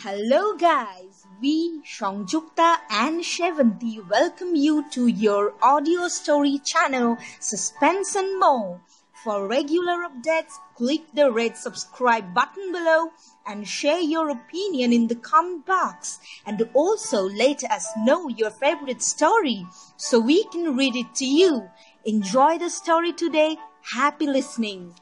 Hello guys, we Shangjukta and Shevanti welcome you to your audio story channel Suspense and More. For regular updates, click the red subscribe button below and share your opinion in the comment box. And also let us know your favorite story so we can read it to you. Enjoy the story today. Happy listening.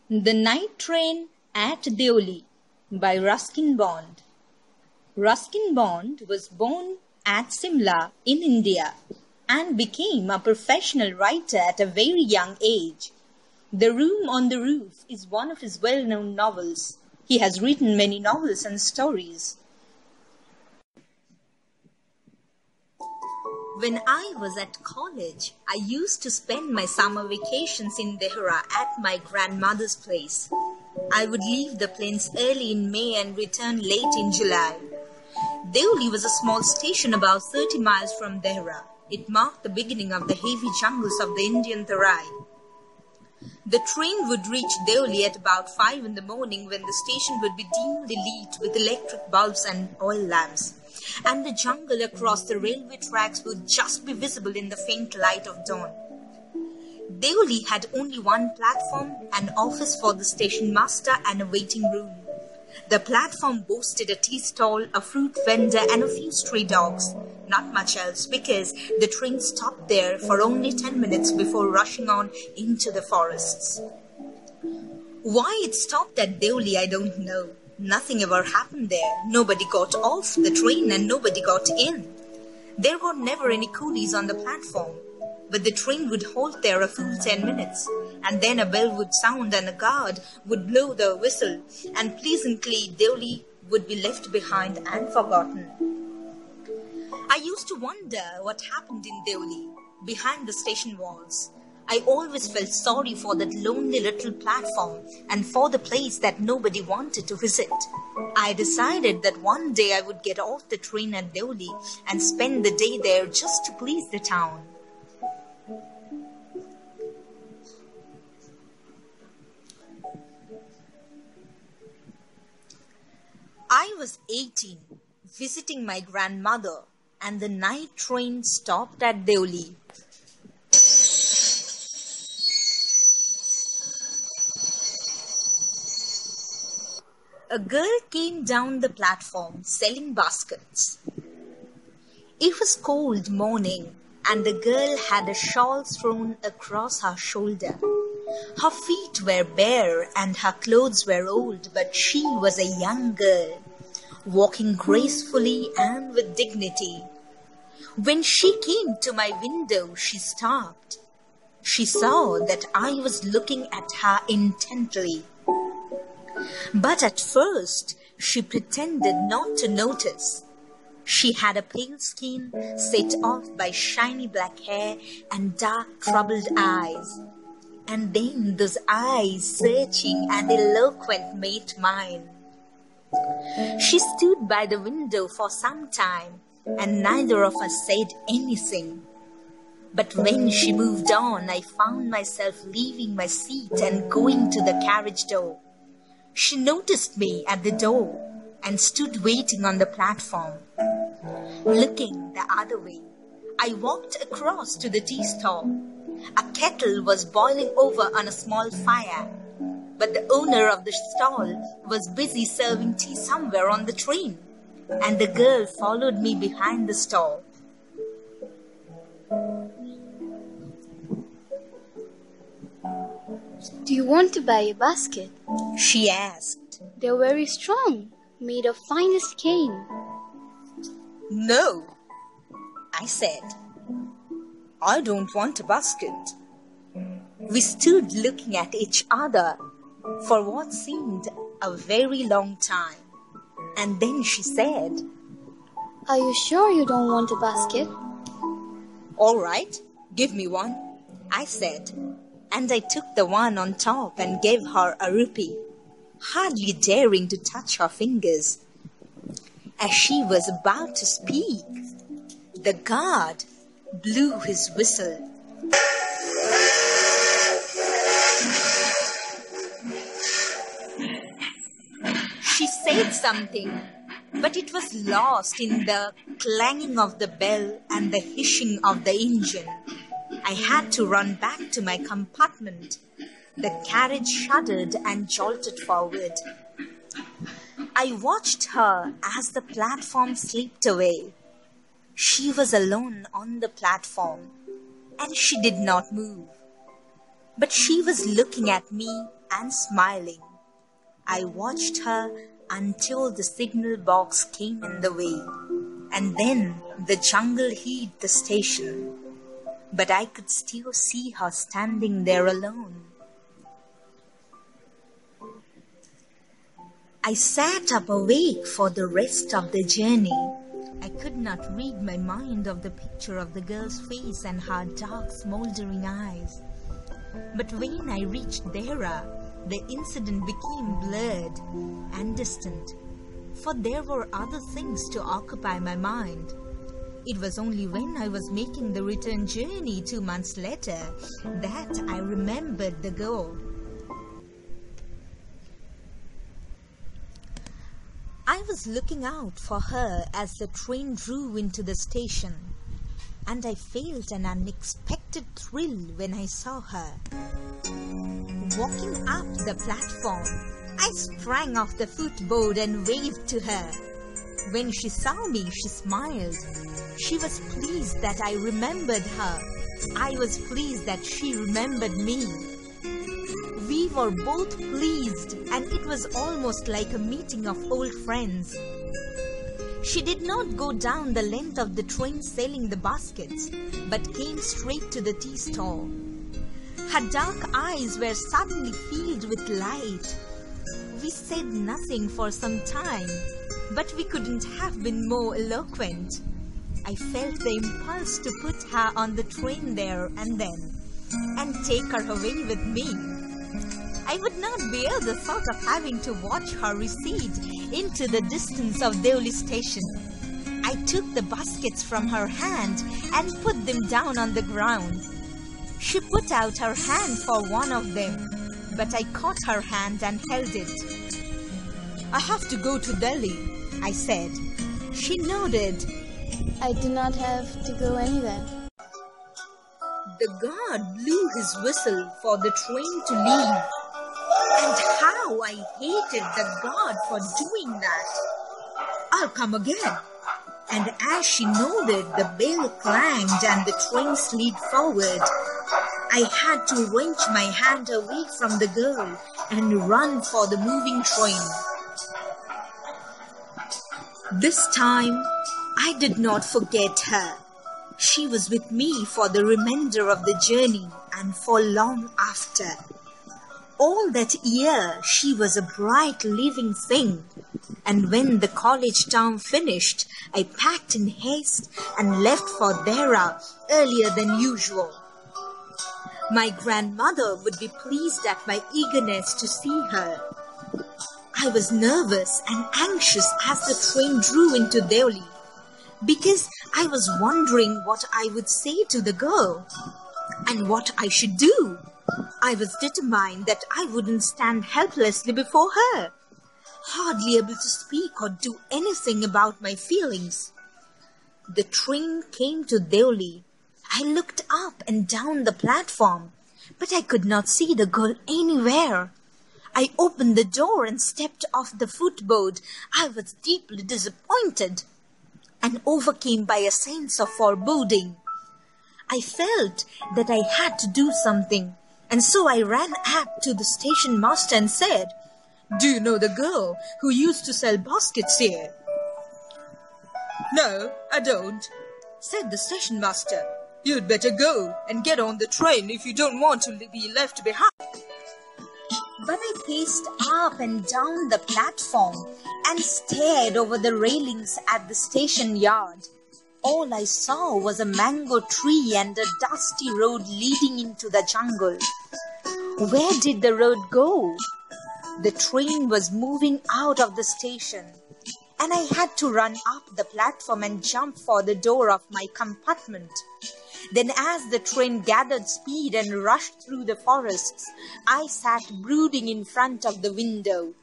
The Night Train at Deoli by Ruskin Bond. Ruskin Bond was born at Simla in India and became a professional writer at a very young age. The Room on the Roof is one of his well-known novels. He has written many novels and stories. When I was at college, I used to spend my summer vacations in Dehra at my grandmother's place. I would leave the plains early in May and return late in July. Deoli was a small station about 30 miles from Dehra. It marked the beginning of the heavy jungles of the Indian Terai. The train would reach Deoli at about 5 in the morning when the station would be dimly lit with electric bulbs and oil lamps, and the jungle across the railway tracks would just be visible in the faint light of dawn. Deoli had only one platform, an office for the station master and a waiting room. The platform boasted a tea stall, a fruit vendor and a few stray dogs. Not much else because the train stopped there for only 10 minutes before rushing on into the forests. Why it stopped at Deoli, I don't know. Nothing ever happened there. Nobody got off the train and nobody got in. There were never any coolies on the platform, but the train would halt there a full 10 minutes, and then a bell would sound and a guard would blow the whistle, and pleasantly Deoli would be left behind and forgotten. I used to wonder what happened in Deoli, behind the station walls. I always felt sorry for that lonely little platform and for the place that nobody wanted to visit. I decided that one day I would get off the train at Deoli and spend the day there just to please the town. I was 18, visiting my grandmother, and the night train stopped at Deoli. A girl came down the platform selling baskets. It was cold morning and the girl had a shawl thrown across her shoulder. Her feet were bare and her clothes were old, but she was a young girl, walking gracefully and with dignity. When she came to my window, she stopped. She saw that I was looking at her intently. But at first, she pretended not to notice. She had a pale skin set off by shiny black hair and dark troubled eyes. And then those eyes, searching and eloquent, met mine. She stood by the window for some time, and neither of us said anything. But when she moved on, I found myself leaving my seat and going to the carriage door. She noticed me at the door and stood waiting on the platform. Looking the other way, I walked across to the tea stall. A kettle was boiling over on a small fire, but the owner of the stall was busy serving tea somewhere on the train, and the girl followed me behind the stall. Do you want to buy a basket? She asked. They're very strong, made of finest cane. No, I said. I don't want a basket. We stood looking at each other for what seemed a very long time. And then she said, Are you sure you don't want a basket? All right, "Give me one," I said, and I took the one on top and gave her a rupee, hardly daring to touch her fingers. As she was about to speak, the guard blew his whistle. She said something, but it was lost in the clanging of the bell and the hissing of the engine. I had to run back to my compartment. The carriage shuddered and jolted forward. I watched her as the platform slipped away. She was alone on the platform, and she did not move. But she was looking at me and smiling. I watched her until the signal box came in the way, and then the jungle hid the station. But I could still see her standing there alone. I sat up awake for the rest of the journey. I could not rid my mind of the picture of the girl's face and her dark, smoldering eyes. But when I reached Dehra, the incident became blurred and distant, for there were other things to occupy my mind. It was only when I was making the return journey 2 months later that I remembered the girl. I was looking out for her as the train drew into the station, and I felt an unexpected thrill when I saw her. Walking up the platform, I sprang off the footboard and waved to her. When she saw me, she smiled. She was pleased that I remembered her. I was pleased that she remembered me. We were both pleased, and it was almost like a meeting of old friends. She did not go down the length of the train selling the baskets, but came straight to the tea stall. Her dark eyes were suddenly filled with light. We said nothing for some time, but we couldn't have been more eloquent. I felt the impulse to put her on the train there and then, and take her away with me. I would not bear the thought of having to watch her recede into the distance of Deoli station. I took the baskets from her hand and put them down on the ground. She put out her hand for one of them, but I caught her hand and held it. "I have to go to Delhi," I said. She nodded. I do not have to go anywhere. The guard blew his whistle for the train to leave. And how I hated the guard for doing that. "I'll come again." And as she nodded, the bell clanged and the train slid forward. I had to wrench my hand away from the girl and run for the moving train. This time, I did not forget her. She was with me for the remainder of the journey and for long after. All that year, she was a bright living thing. And when the college term finished, I packed in haste and left for Dehra earlier than usual. My grandmother would be pleased at my eagerness to see her. I was nervous and anxious as the train drew into Deoli, because I was wondering what I would say to the girl and what I should do. I was determined that I wouldn't stand helplessly before her, hardly able to speak or do anything about my feelings. The train came to Deoli. I looked up and down the platform, but I could not see the girl anywhere. I opened the door and stepped off the footboard. I was deeply disappointed and overcome by a sense of foreboding. I felt that I had to do something, and so I ran up to the station master and said, "Do you know the girl who used to sell baskets here?" "No, I don't," said the station master. "You'd better go and get on the train if you don't want to be left behind." But I paced up and down the platform and stared over the railings at the station yard. all I saw was a mango tree and a dusty road leading into the jungle. Where did the road go? The train was moving out of the station, and I had to run up the platform and jump for the door of my compartment. Then as the train gathered speed and rushed through the forests, I sat brooding in front of the window.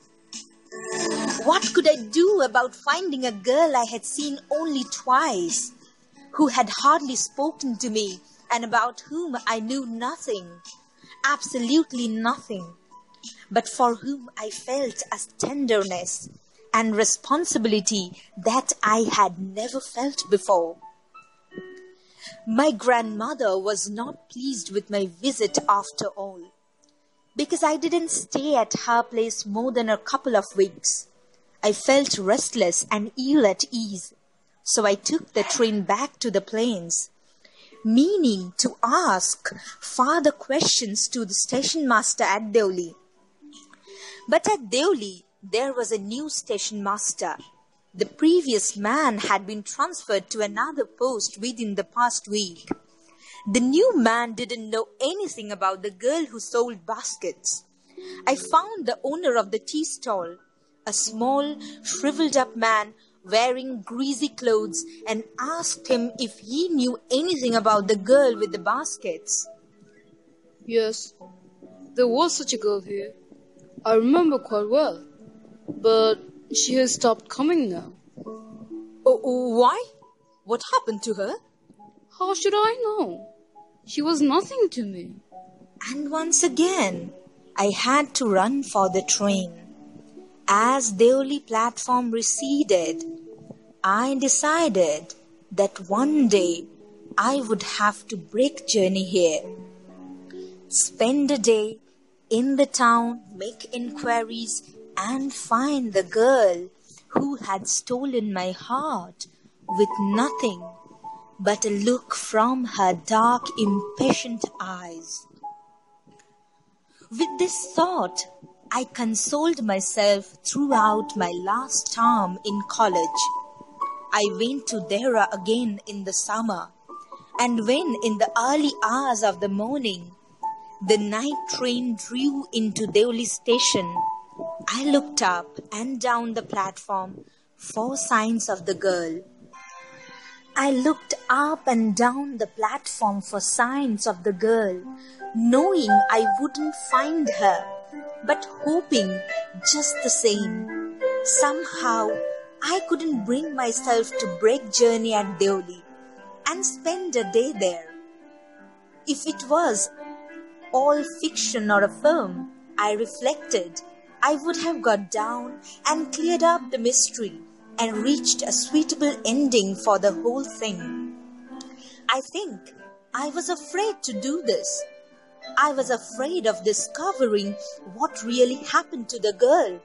What could I do about finding a girl I had seen only twice, who had hardly spoken to me and about whom I knew nothing, absolutely nothing, but for whom I felt a tenderness and responsibility that I had never felt before? My grandmother was not pleased with my visit after all, because I didn't stay at her place more than a couple of weeks. I felt restless and ill at ease, so I took the train back to the plains, meaning to ask further questions to the station master at Deoli. But at Deoli, there was a new station master. The previous man had been transferred to another post within the past week. The new man didn't know anything about the girl who sold baskets. I found the owner of the tea stall, a small, shriveled-up man wearing greasy clothes, and asked him if he knew anything about the girl with the baskets. Yes, there was such a girl here. I remember quite well, but she has stopped coming now. Oh, why? What happened to her? How should I know? She was nothing to me. And once again, I had to run for the train. As Deoli platform receded, I decided that one day I would have to break journey here. Spend a day in the town, make inquiries, and find the girl who had stolen my heart with nothing but a look from her dark, impatient eyes. With this thought, I consoled myself throughout my last term in college. I went to Dehra again in the summer, and when in the early hours of the morning, the night train drew into Deoli station, I looked up and down the platform for signs of the girl. I looked up and down the platform for signs of the girl, knowing I wouldn't find her, but hoping just the same. Somehow, I couldn't bring myself to break journey at Deoli and spend a day there. If it was all fiction or a film, I reflected, I would have got down and cleared up the mystery and reached a suitable ending for the whole thing. I think I was afraid to do this. I was afraid of discovering what really happened to the girl.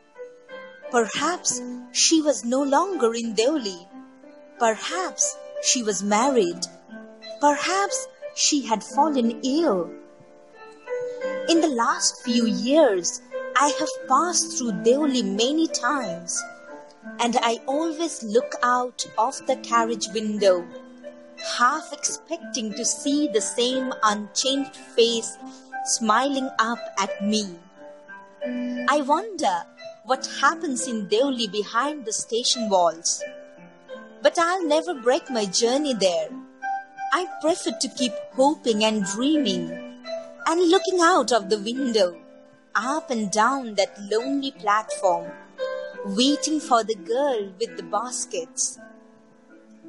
Perhaps she was no longer in Deoli. Perhaps she was married. Perhaps she had fallen ill. In the last few years, I have passed through Deoli many times, and I always look out of the carriage window, half expecting to see the same unchanged face smiling up at me. I wonder what happens in Deoli behind the station walls. But I'll never break my journey there. I prefer to keep hoping and dreaming and looking out of the window, up and down that lonely platform, waiting for the girl with the baskets.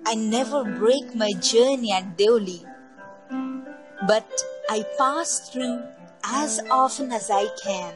I never break my journey at Deoli, but I pass through as often as I can.